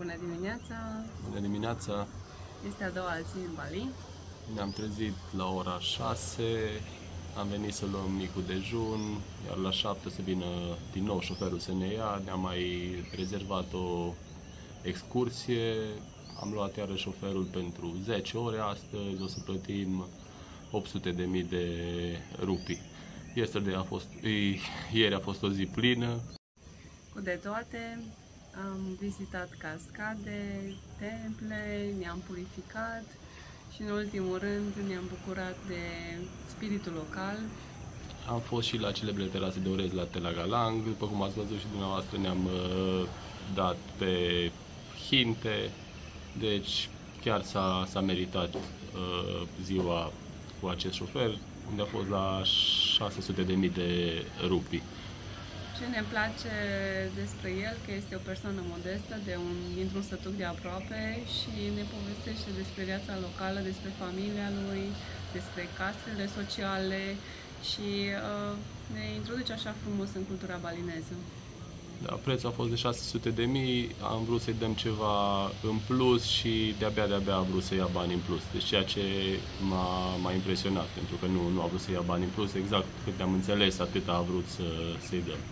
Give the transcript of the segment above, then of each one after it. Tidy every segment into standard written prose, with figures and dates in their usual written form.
Bună dimineața! Bună dimineața! Este a doua zi în Bali. Ne-am trezit la ora 6, am venit să luăm micul dejun, iar la 7 să vină din nou șoferul să ne ia. Ne-am mai rezervat o excursie, am luat iară șoferul pentru 10 ore astăzi, o să plătim 800.000 de rupii. Ieri a fost o zi plină. Cu de toate, am vizitat cascade, temple, ne-am purificat și în ultimul rând ne-am bucurat de spiritul local. Am fost și la celebrele terase de orez la Telagalang, după cum ați văzut și dumneavoastră, ne-am dat pe hinte, deci chiar s-a meritat ziua cu acest șofer, unde a fost la 600.000 de rupii. Ce ne place despre el, că este o persoană modestă, dintr-un sătuc de aproape și ne povestește despre viața locală, despre familia lui, despre casele sociale și ne introduce așa frumos în cultura balineză. Da, prețul a fost de 600.000, am vrut să-i dăm ceva în plus și de-abia a vrut să ia bani în plus. Deci ceea ce m-a impresionat, pentru că nu a vrut să ia bani în plus, exact cât am înțeles, atât a vrut să-i dăm.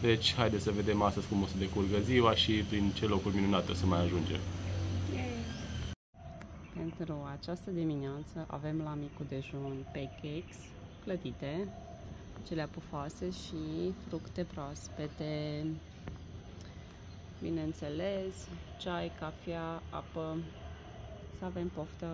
Deci, haideți să vedem astăzi cum o să decurgă ziua și prin ce locuri minunate o să mai ajungem. Pentru această dimineață avem la micul dejun pancakes clătite, cele pufoase și fructe proaspete, bineînțeles, ceai, cafea, apă. Să avem poftă!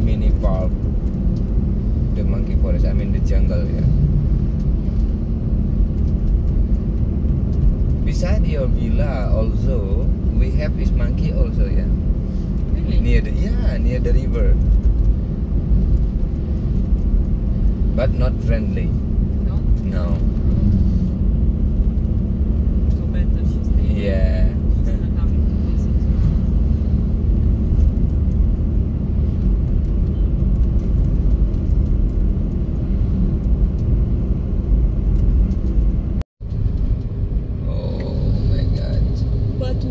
Mini park, the monkey forest, I mean the jungle, yeah. Beside your villa also, we have this monkey also, yeah. Really? Near the river. But not friendly. No? No. So better she stays. Yeah. She's not coming to visit.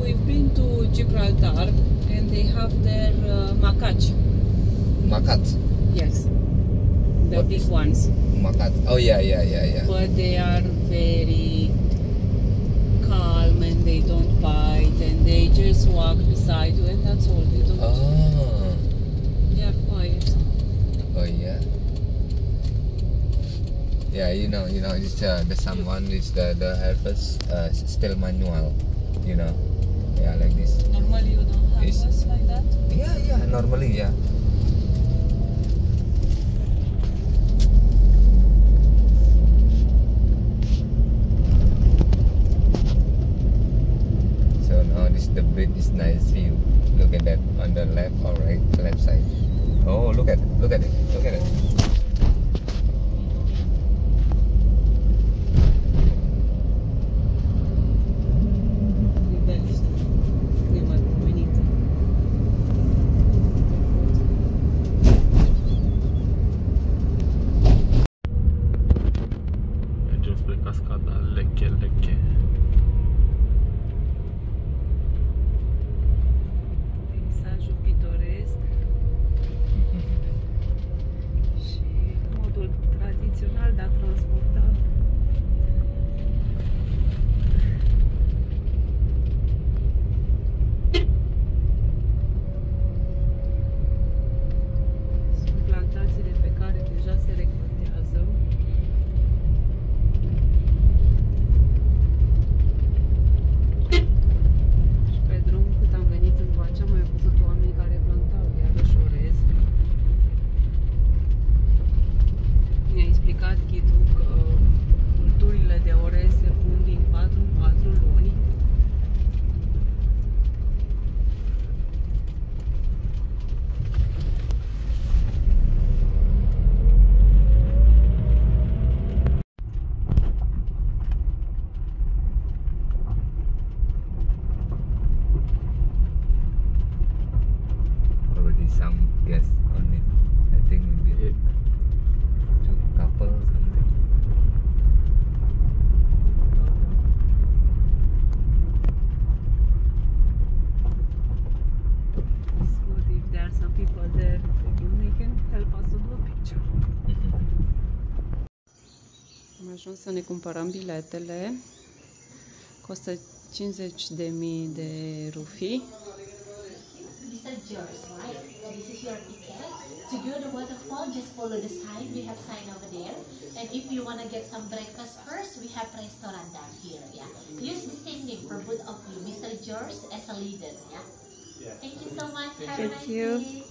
We've been to Gibraltar and they have their macaque. Macat. Yes, the big ones. Macat. Oh yeah. But they are very calm and they don't bite and they just walk beside you and that's all. They don't. Oh. They are quiet. Oh yeah. Yeah, you know, it's the someone is the harvest still manual, you know. Yeah, like this. Normally you don't have us like that? Yeah, normally, yeah. So now this the bridge is nice view. Look at that on the left or right, left side. Oh, look at it. Cascada Leche. Peisajul pitoresc guests only. I think maybe 2 couples. Something. It's good if there are some people there, they can help us to do a picture. Am ajuns să ne cumpărăm biletele. Costă 50.000 de rufii. Mr. George, right? This is your ticket. To go to the waterfall, just follow the sign. We have sign over there. And if you want to get some breakfast first, we have restaurant down here. Yeah. Use the same name for both of you, Mr. George as a leader. Yeah. Thank you so much. Have a nice you. day.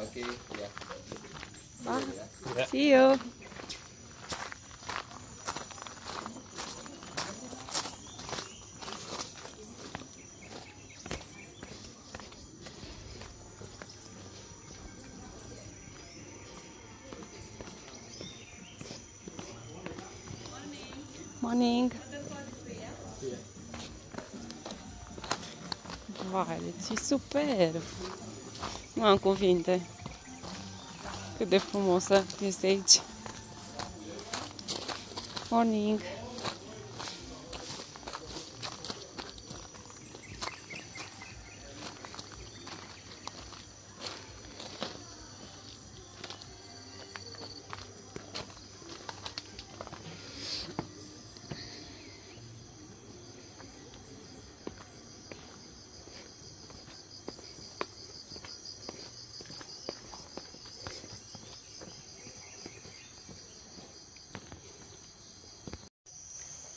Okay, yeah. Bye. See you. Morning. Vai, e superb. Nu am cuvinte. Cât de frumosă este aici. Morning.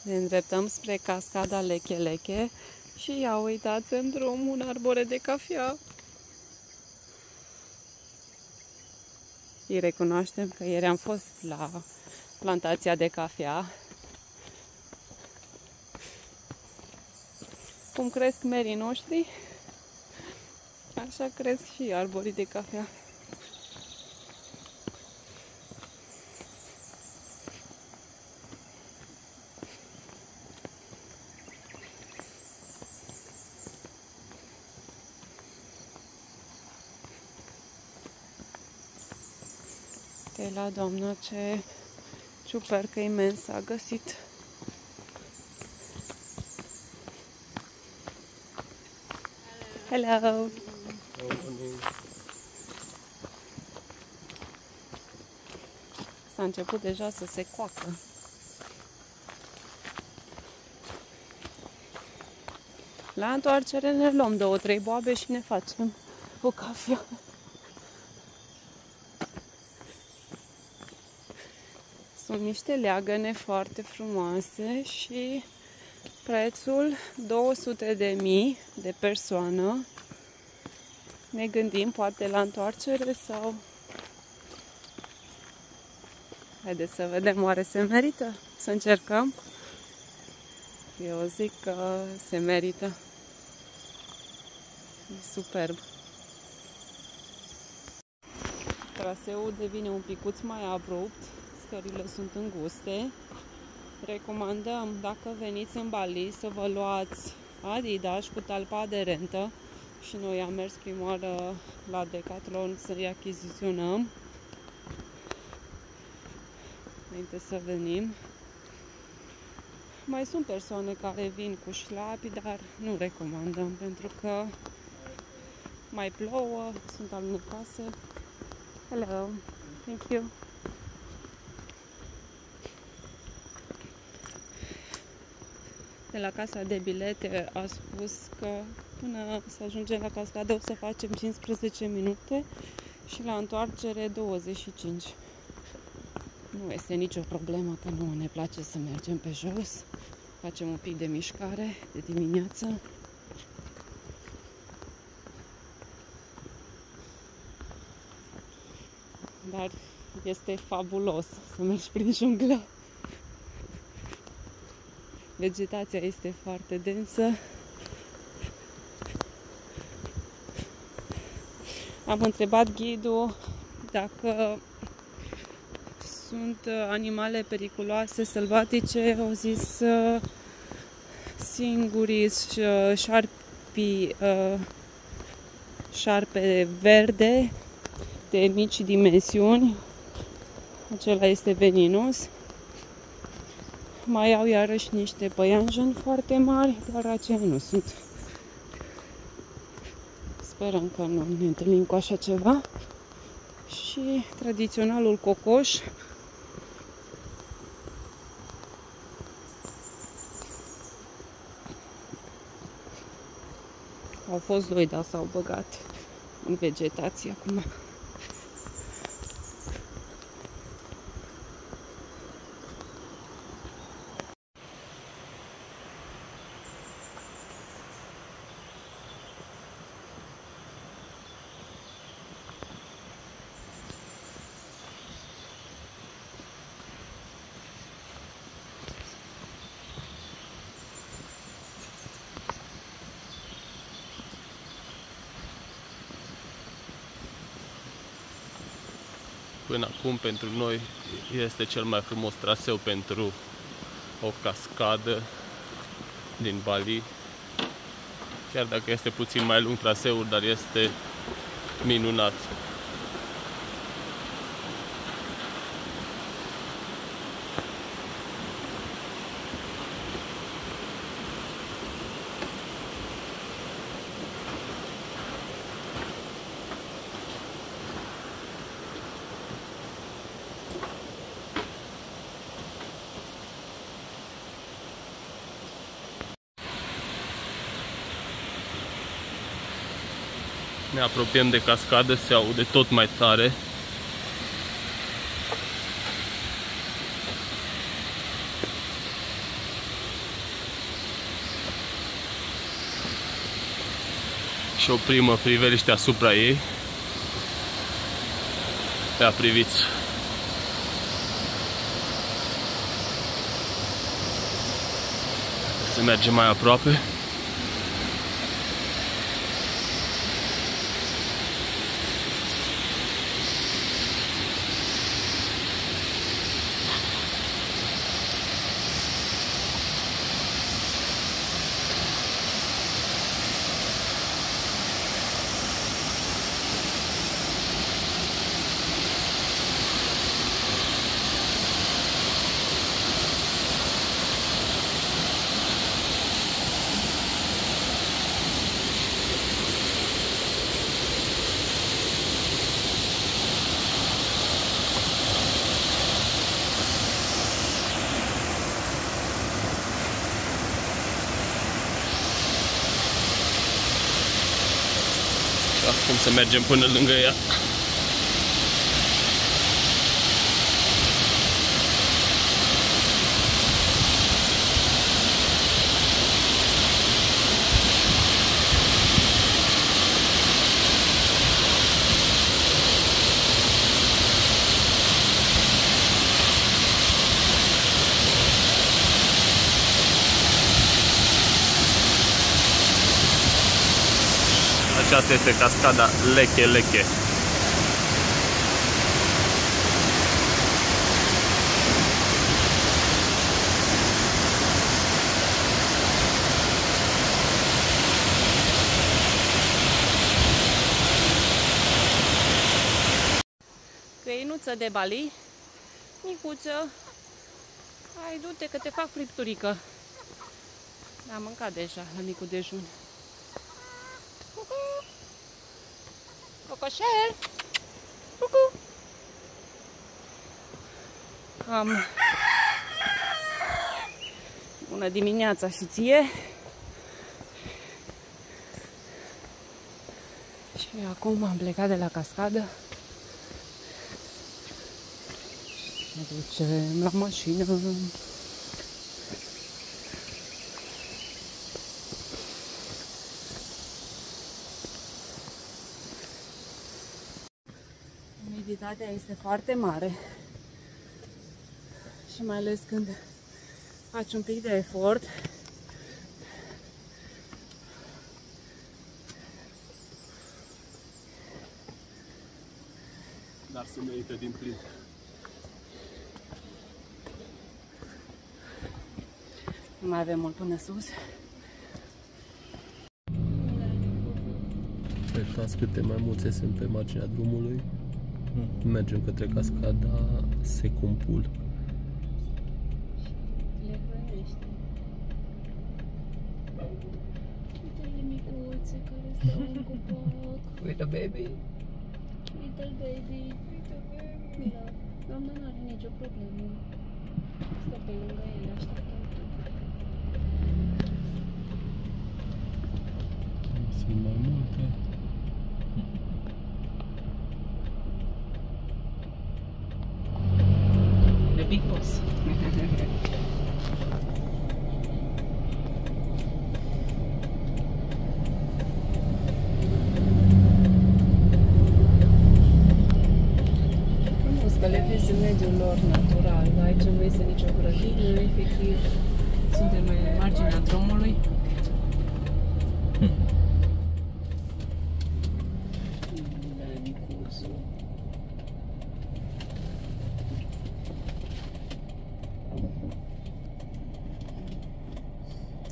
Ne îndreptăm spre cascada Leche Leche și ia uitați în drum un arbore de cafea. Îi recunoaștem că ieri am fost la plantația de cafea. Cum cresc merii noștri, așa cresc și arborii de cafea. Uite la doamnă ce ciupercă imensă a găsit. Hello! S-a început deja să se coacă. La întoarcere ne luăm 2-3 boabe și ne facem o cafea. Sunt niște leagăne foarte frumoase și prețul 200.000 de persoană. Ne gândim poate la întoarcere sau... Haideți să vedem, oare se merită? Să încercăm? Eu zic că se merită. E superb. Traseul devine un picuț mai abrupt. Scările sunt înguste. Recomandăm, dacă veniți în Bali, să vă luați Adidas cu talpa aderentă și noi am mers prima oară la Decathlon să-i achiziționăm înainte să venim. Mai sunt persoane care vin cu șlapi, dar nu recomandăm pentru că mai plouă, sunt alunecase. Hello, thank you. De la casa de bilete a spus că până să ajungem la cascadă o să facem 15 minute și la întoarcere 25. Nu este nicio problemă că nu ne place să mergem pe jos. Facem un pic de mișcare de dimineață. Dar este fabulos să mergi prin junglă. Vegetația este foarte densă. Am întrebat ghidul dacă sunt animale periculoase, sălbatice. Au zis singurii șarpe verde de mici dimensiuni. Acela este veninos. Mai au iarăși niște păianjeni foarte mari, dar aceia nu sunt. Sperăm că nu ne întâlnim cu așa ceva. Și tradiționalul cocoș. Au fost doi, dar s-au băgat în vegetație acum. Până acum, pentru noi, este cel mai frumos traseu pentru o cascadă din Bali. Chiar dacă este puțin mai lung traseul, dar este minunat. Ne apropiem de cascadă, se aude tot mai tare. Și o primă priveliște asupra ei. Ia priviți! Se merge mai aproape. Acum să mergem până lângă ea. Aceasta este cascada Leke Leke. Găinuță de Bali, micuță, hai du-te că te fac fripturică. Am mâncat deja la micul dejun. Cocoșel! Cucu! Bună dimineața și ție! Și acum am plecat de la cascadă. Ne ducem la mașină. Umiditatea este foarte mare și mai ales când faci un pic de efort. Dar se merită din plin. Nu mai avem mult până sus. Uitați câte maimuțe sunt pe marginea drumului. Mergem către cascada Secumpul. Le hrănește. Uite-le micuțe care stau în copac. With a baby. Little baby. Mira, doamna nu are nicio problemă. Stă pe lângă ele, așteaptă. Sunt mai multe. The big boss. Frumos că le vezi în mediul lor natural. Aici nu este nicio grădină, efectiv. Suntem pe marginea drumului.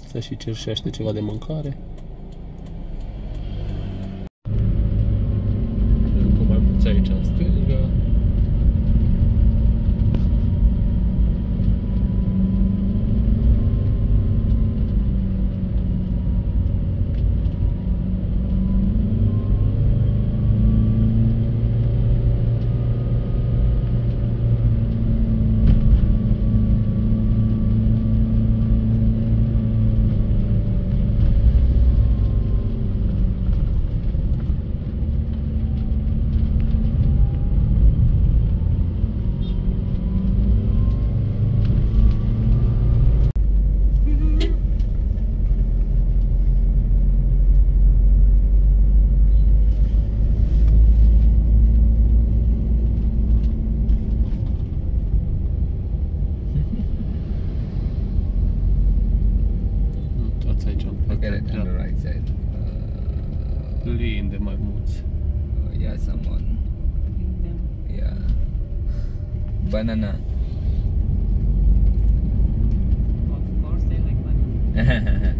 Să și cerșește ceva de mâncare. Încă mai mulți aici în stânga. Look at it on the right side. Plin de maimuți. Yeah, someone. Yeah. Banana. Of course they like banana.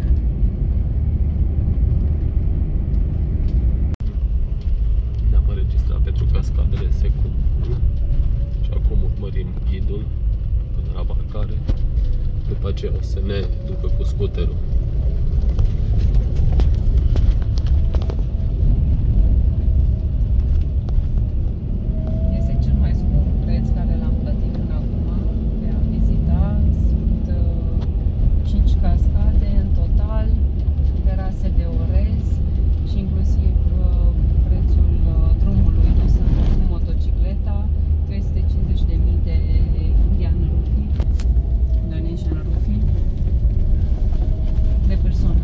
Ne-am înregistrat pentru cascadele Secumpul și acum urmărim ghidul până la parcare. După aceea o să ne ducă cu scuterul. Este cel mai scump preț care l-am plătit până acum de a vizita. Sunt 5 cascade în total, terase de orez și inclusiv prețul drumului dus cu motocicleta, 350.000 de Indonesian rupee de persoană.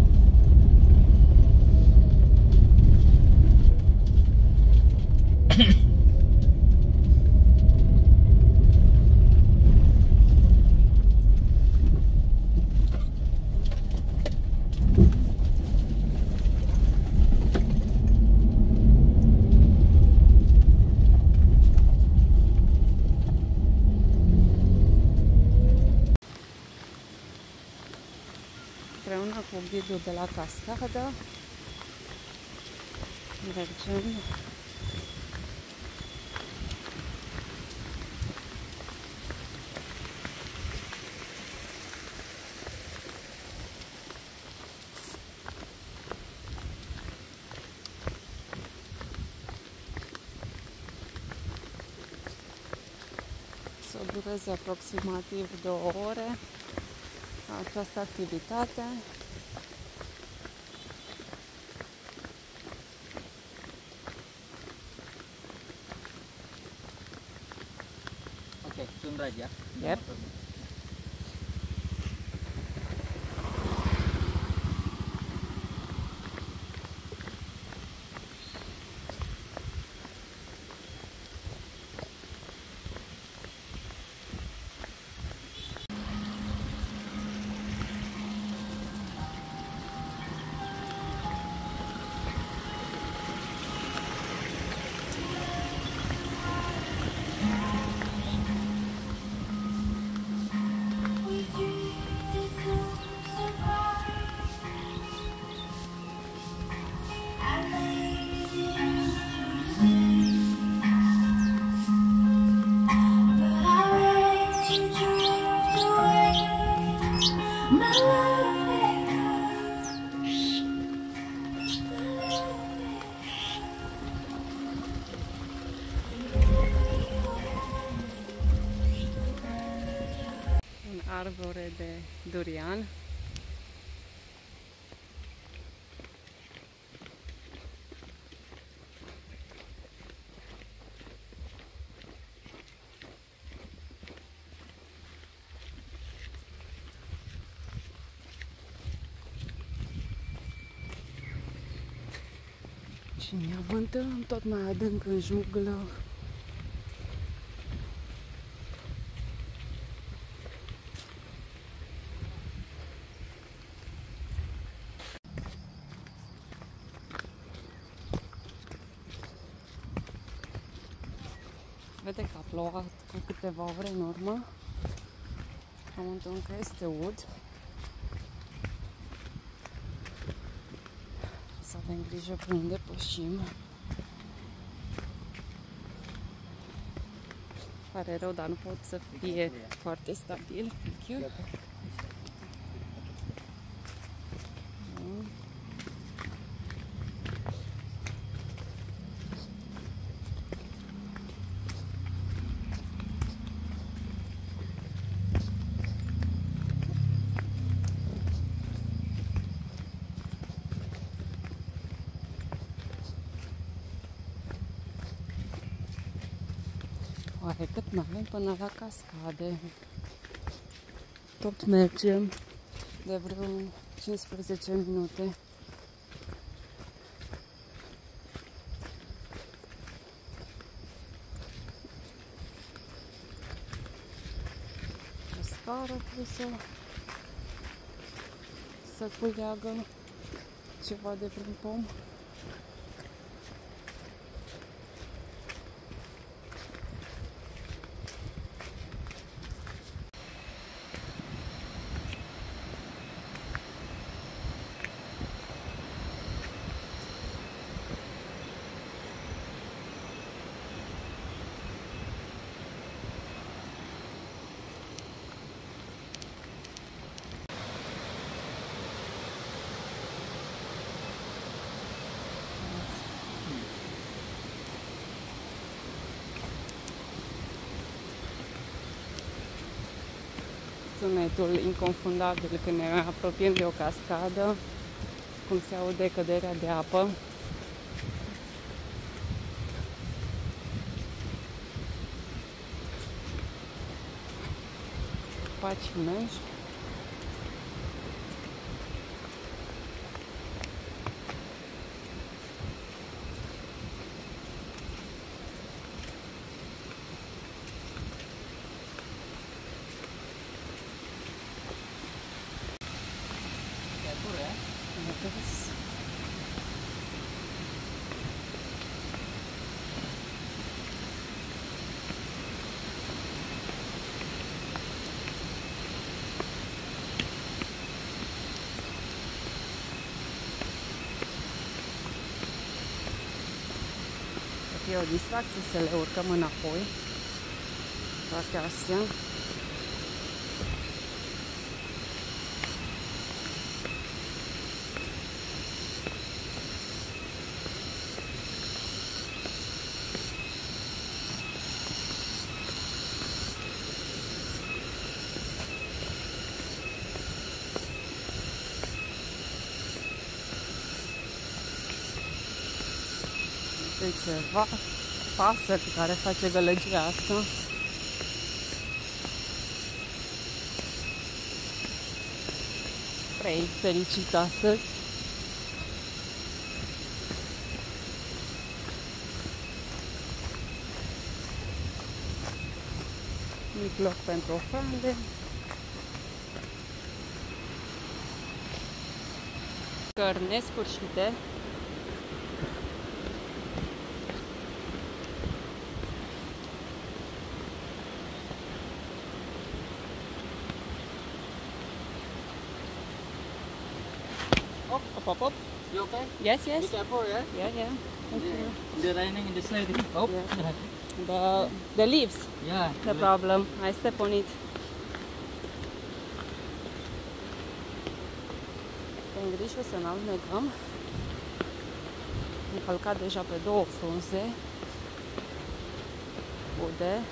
Împreună cu ghidul de la cascadă mergem să dureze aproximativ 2 ore această activitate. Okay, Sunraj, yeah? Yep. arbore de durian. Și ne avântăm tot mai adânc în junglă. Vede că a plouat cu câteva ore în urmă. Pământul încă este ud. Să avem grijă pe unde pășim. Pare rău, dar nu pot să fie foarte stabil. Thank you. Oare cât mai avem până la cascade? Tot mergem de vreo 15 minute. O scară pusă să culeagă ceva de vreun pom. Sunetul inconfundabil când ne apropiem de o cascadă, cum se aude căderea de apă. Paci imensi. E o distracție să le urcăm înapoi. Toate astea. Ceva pasări care face gălăgia asta. Trei fericit astăzi. Mic loc pentru ofrande. Cărni nesfârșite. Pop up. You okay? Yes, yes. Be careful, yeah? Yeah, yeah. Thank you. The raining in the snow. Oh. Yeah. The leaves. Yeah. The problem. I step on it. Pe grijă să n-alunecăm. Am călcat deja pe două frunze. Ude.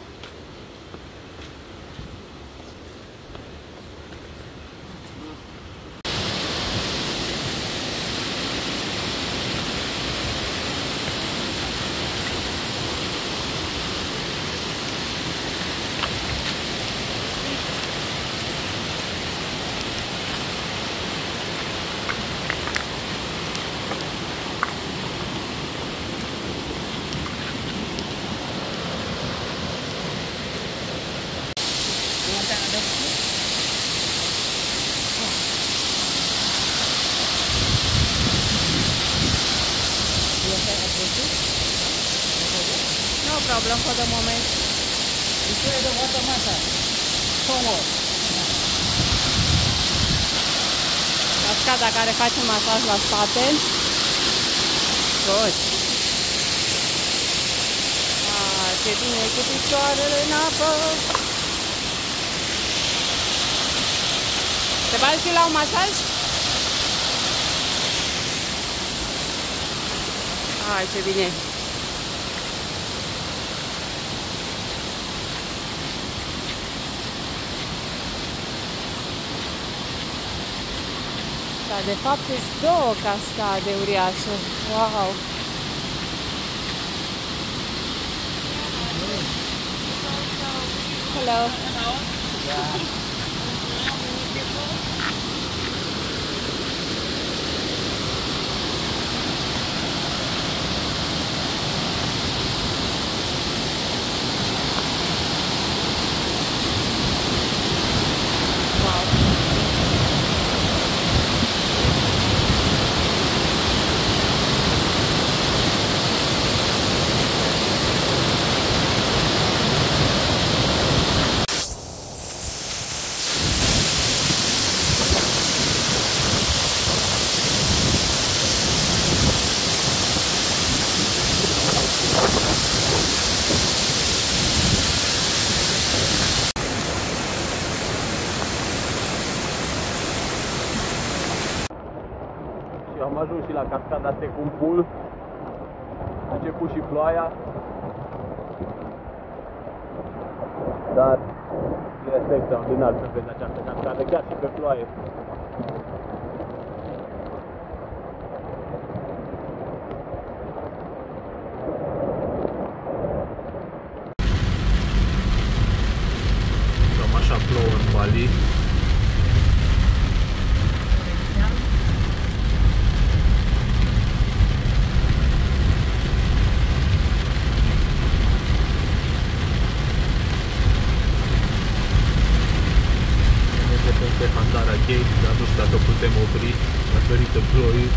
problem for the moment. Enjoy the water massage. Forward. Cascada care face masaj la spate. Good. Ce bine cu picioarele în apă. Te bagi și la un masaj? Hai, ce bine! Da, de fapt, sunt două cascade uriașe. Wow! Hello! Am ajuns și la cascada Secund Pool. A început și ploaia. Dar este extraordinar să vezi această cascadă, chiar și pe ploaie. Cam așa plouă în Bali. Pe Handara Gate, dar nu știu dacă putem opri datorită ploii.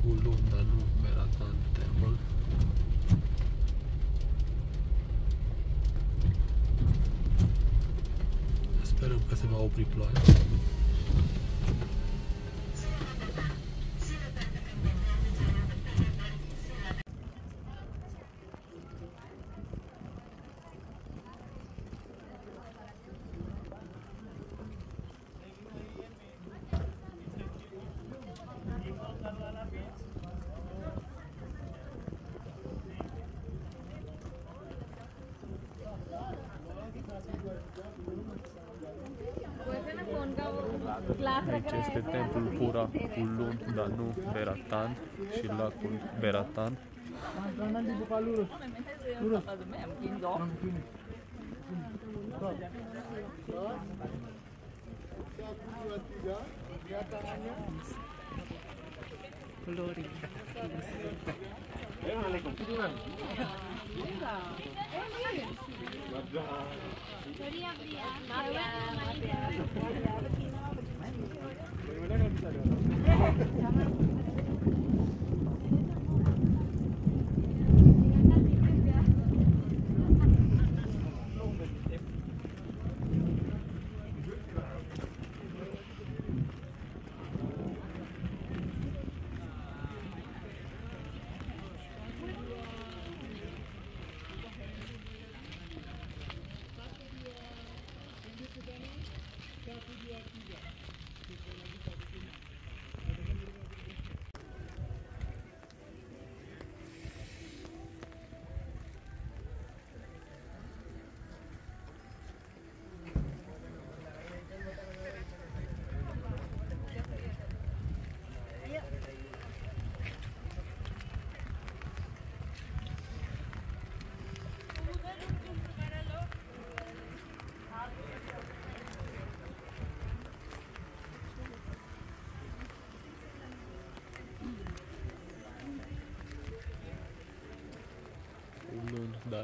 Ulun Danube Beratan Temple. Sperăm că se va opri ploaia. Aici este templul Pura Ulun Danube Beratan și lacul Beratan. Culori.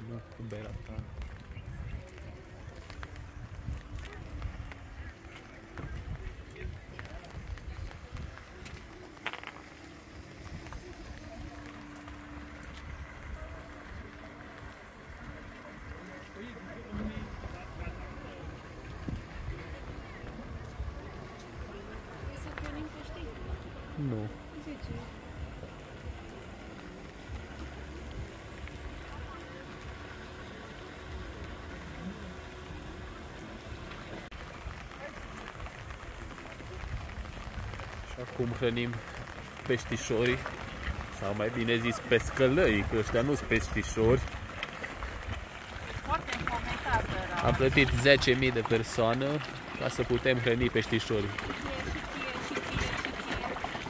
nu cu berea ta. Nu. Și acum hrănim peștișorii, sau mai bine zis pescălăii, că ăștia nu sunt peștișori. Am plătit 10.000 de persoană ca să putem hrăni peștișorii.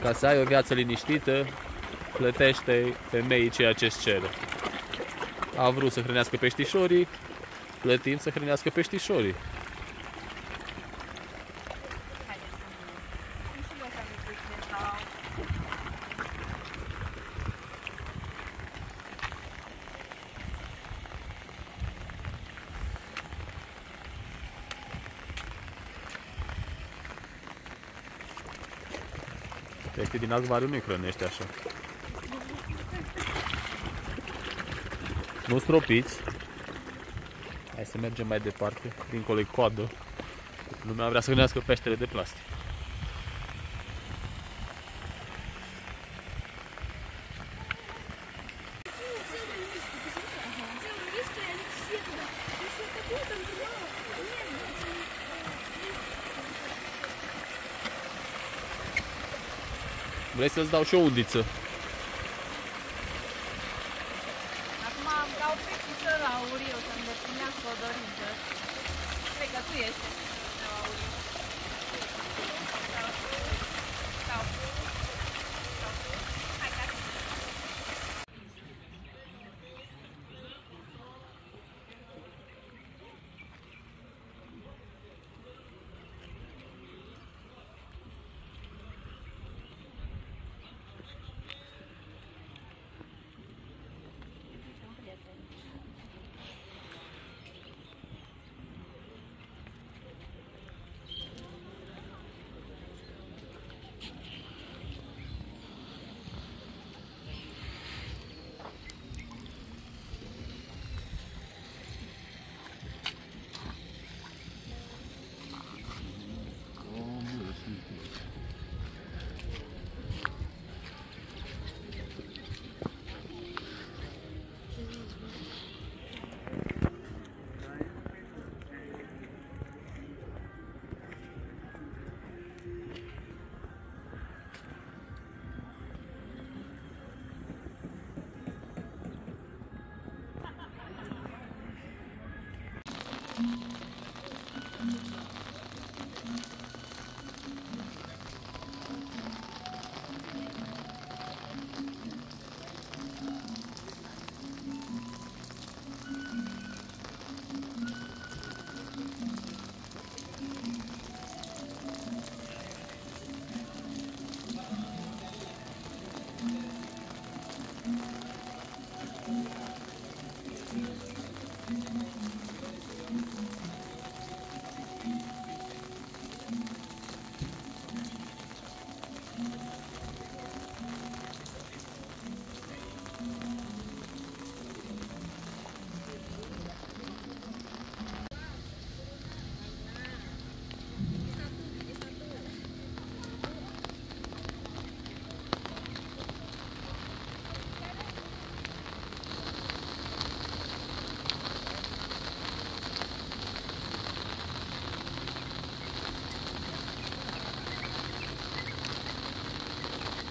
Ca să ai o viață liniștită, plătește femeii ceea ce îți ceră. A vrut să hrănească peștișorii, plătim să hrănească peștișorii. Pește din acvariu nu-i hrănește așa. Nu stropiți. Hai să mergem mai departe. Dincolo-i coadă. Lumea vrea să hrănească peștele de plastic. Vrei să-ți dau și o undiță? Acum îmi dau peștiță la Auriu să îndeplinească o dorință. Cred că tu ești la Auriu. Hai ca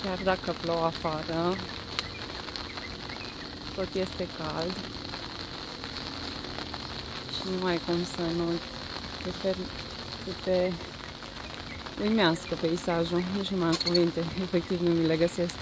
Chiar dacă plouă afară, tot este cald și nu ai cum să te uimească peisajul. Nici nu mai am cuvinte, efectiv nu mi le găsesc.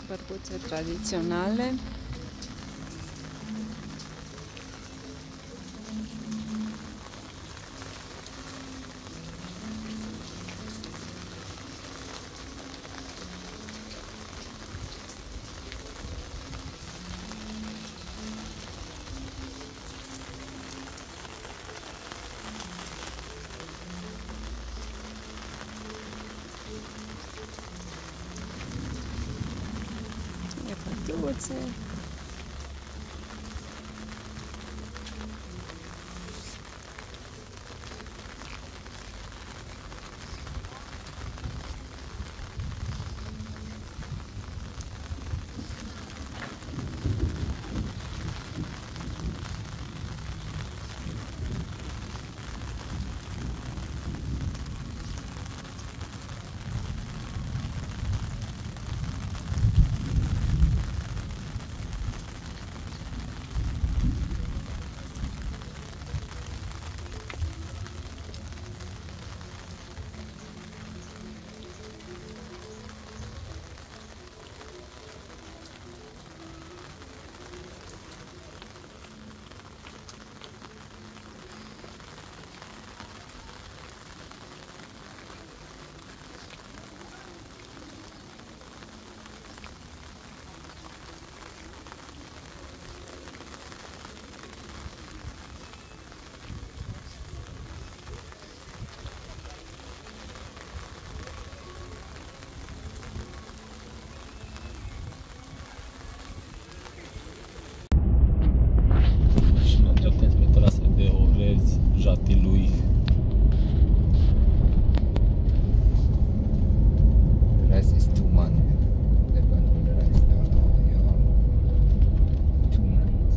Bărbuțe tradiționale. Pătuțe. Jatilui. The rest is 2 months. That one for the rest. Yeah. 2 months.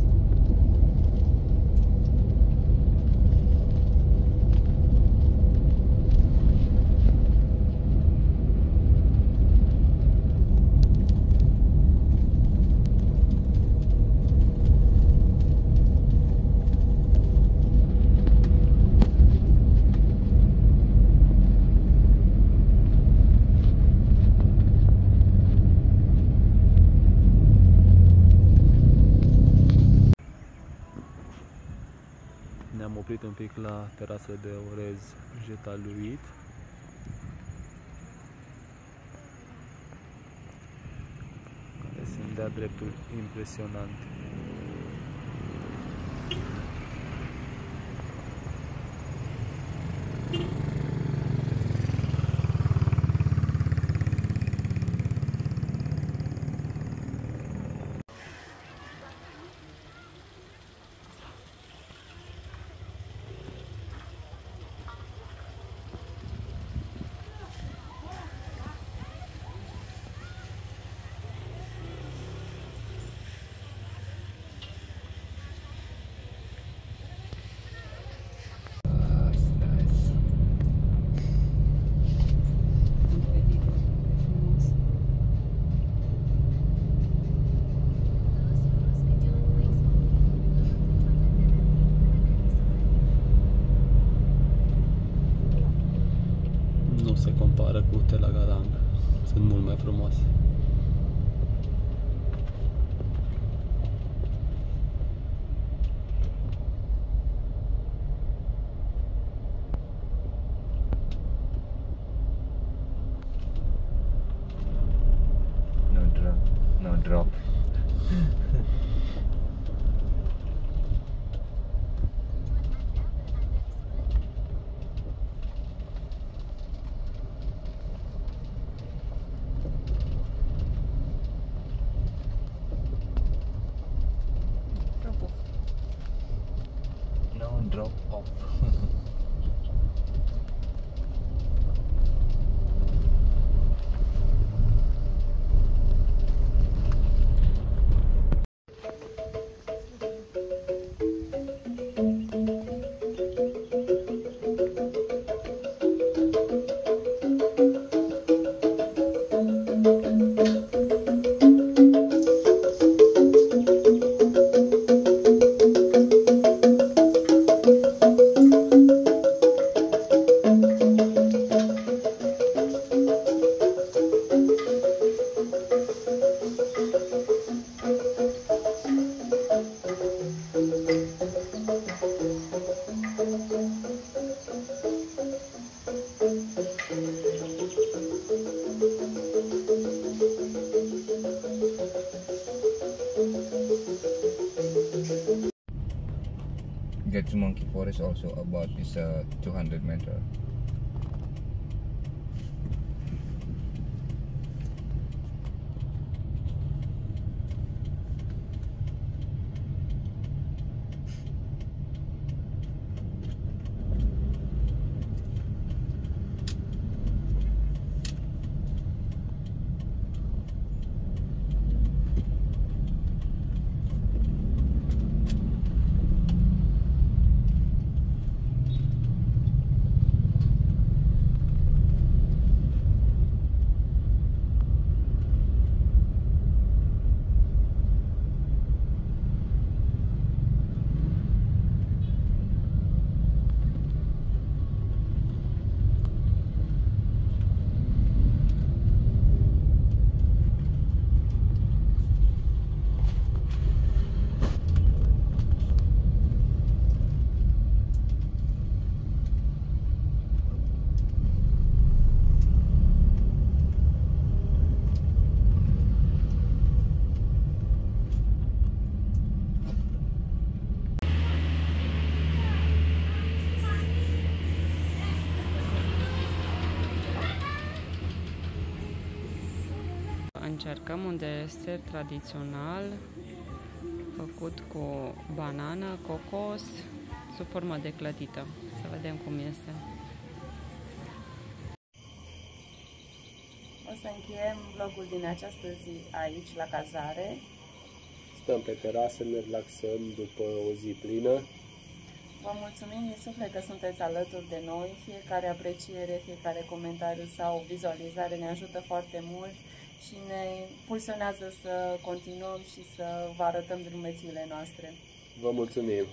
Ne-am oprit un pic la terasă de orez Jetaluit. Care sunt de-a dreptul impresionante. Nu se compară cu Telagarang. Sunt mult mai frumoase. No drop. No drop off. forest also about this 200 meter. Încercăm un desert tradițional făcut cu banană, cocos, sub formă de clătită. Să vedem cum este. O să încheiem vlogul din această zi aici, la cazare. Stăm pe terasă, ne relaxăm după o zi plină. Vă mulțumim din suflet că sunteți alături de noi. Fiecare apreciere, fiecare comentariu sau vizualizare ne ajută foarte mult și ne pulsionează să continuăm și să vă arătăm drumețiile noastre. Vă mulțumim!